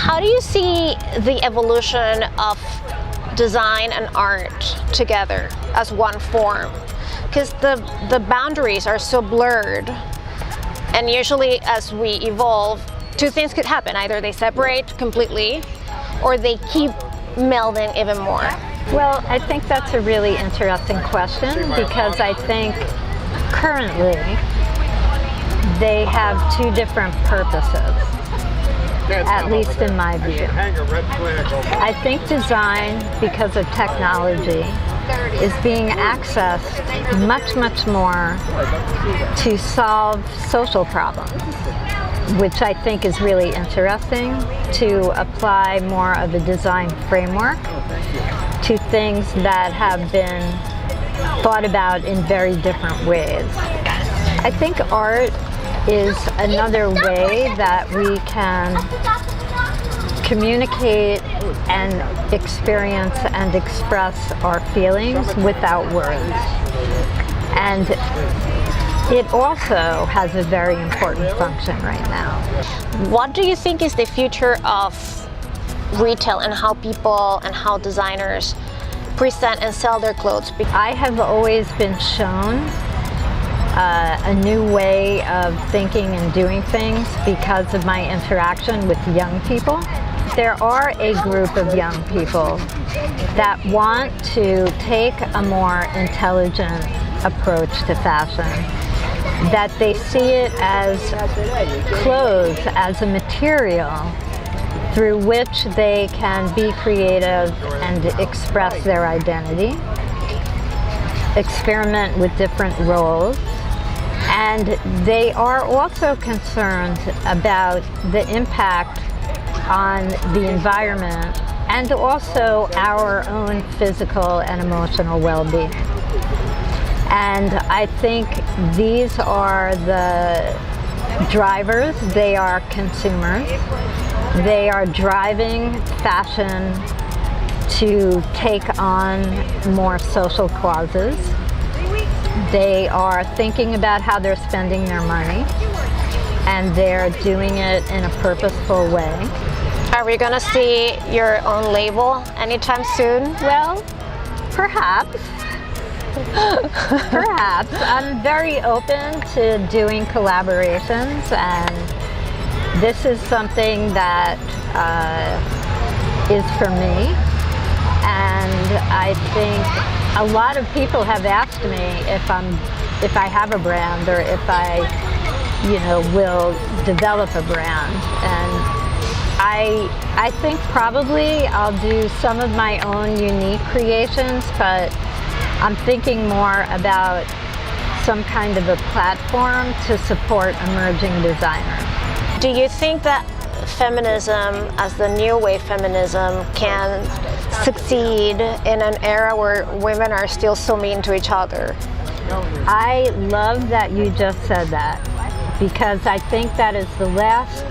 How do you see the evolution of design and art together as one form? Because the boundaries are so blurred, and usually as we evolve, two things could happen. Either they separate completely or they keep melding even more. Well, I think that's a really interesting question, because I think currently they have two different purposes, at least in my view. I think design, because of technology, is being accessed much more to solve social problems, which I think is really interesting, to apply more of a design framework to things that have been thought about in very different ways. I think art is another way that we can communicate and experience and express our feelings without words. And it also has a very important function right now. What do you think is the future of retail and how people and how designers present and sell their clothes? I have always been shown a new way of thinking and doing things because of my interaction with young people. There are a group of young people that want to take a more intelligent approach to fashion, that they see it as clothes, as a material through which they can be creative and express their identity, experiment with different roles, and they are also concerned about the impact on the environment and also our own physical and emotional well-being. And I think these are the drivers. They are consumers. They are driving fashion to take on more social causes. They are thinking about how they're spending their money, and they're doing it in a purposeful way. Are we gonna see your own label anytime soon? Well, perhaps. Perhaps. I'm very open to doing collaborations, and this is something that is for me. And I think a lot of people have asked me if I have a brand, or if I, will develop a brand. And I think probably I'll do some of my own unique creations, but I'm thinking more about some kind of a platform to support emerging designers. Do you think that feminism, as the new wave feminism, can succeed in an era where women are still so mean to each other? I love that you just said that, because I think that is the last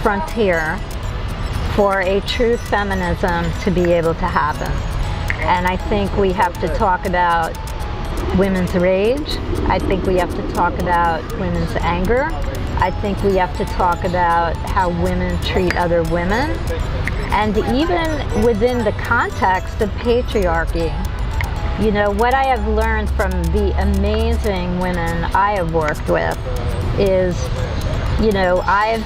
frontier for a true feminism to be able to happen. And I think we have to talk about women's rage. I think we have to talk about women's anger. I think we have to talk about how women treat other women. And even within the context of patriarchy, what I have learned from the amazing women I have worked with is, I've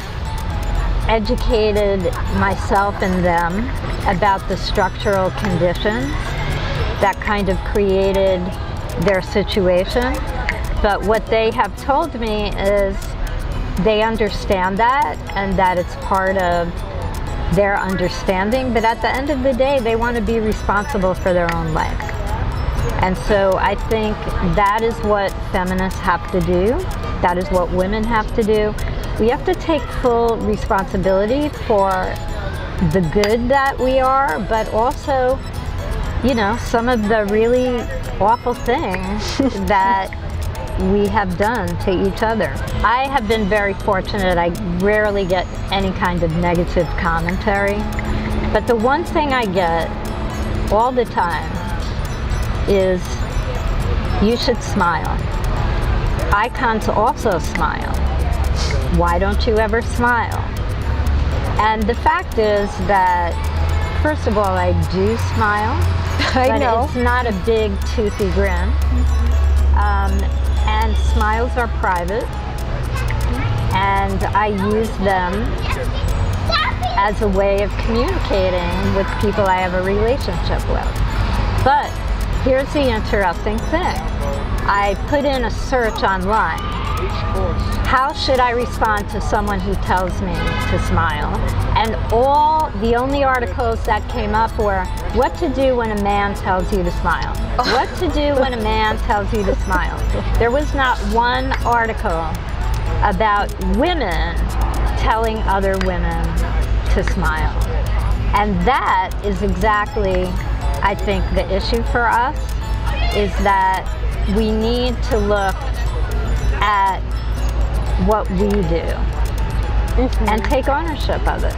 educated myself and them about the structural conditions that kind of created their situation. But what they have told me is they understand that, and that it's part of their understanding, but at the end of the day, they want to be responsible for their own life. And so I think that is what feminists have to do. That is what women have to do. We have to take full responsibility for the good that we are, but also, some of the really awful things that we have done to each other. I have been very fortunate. I rarely get any kind of negative commentary, but the one thing I get all the time is, you should smile. Icons also smile. Why don't you ever smile? And the fact is that, first of all, I do smile. I but know. it's not a big toothy grin. And smiles are private. And I use them as a way of communicating with people I have a relationship with. But here's the interesting thing. I put in a search online. How should I respond to someone who tells me to smile? And the only articles that came up were what to do when a man tells you to smile. What to do when a man tells you to smile. There was not one article about women telling other women to smile. And that is exactly, I think, the issue for us, is that we need to look at what we do and take ownership of it.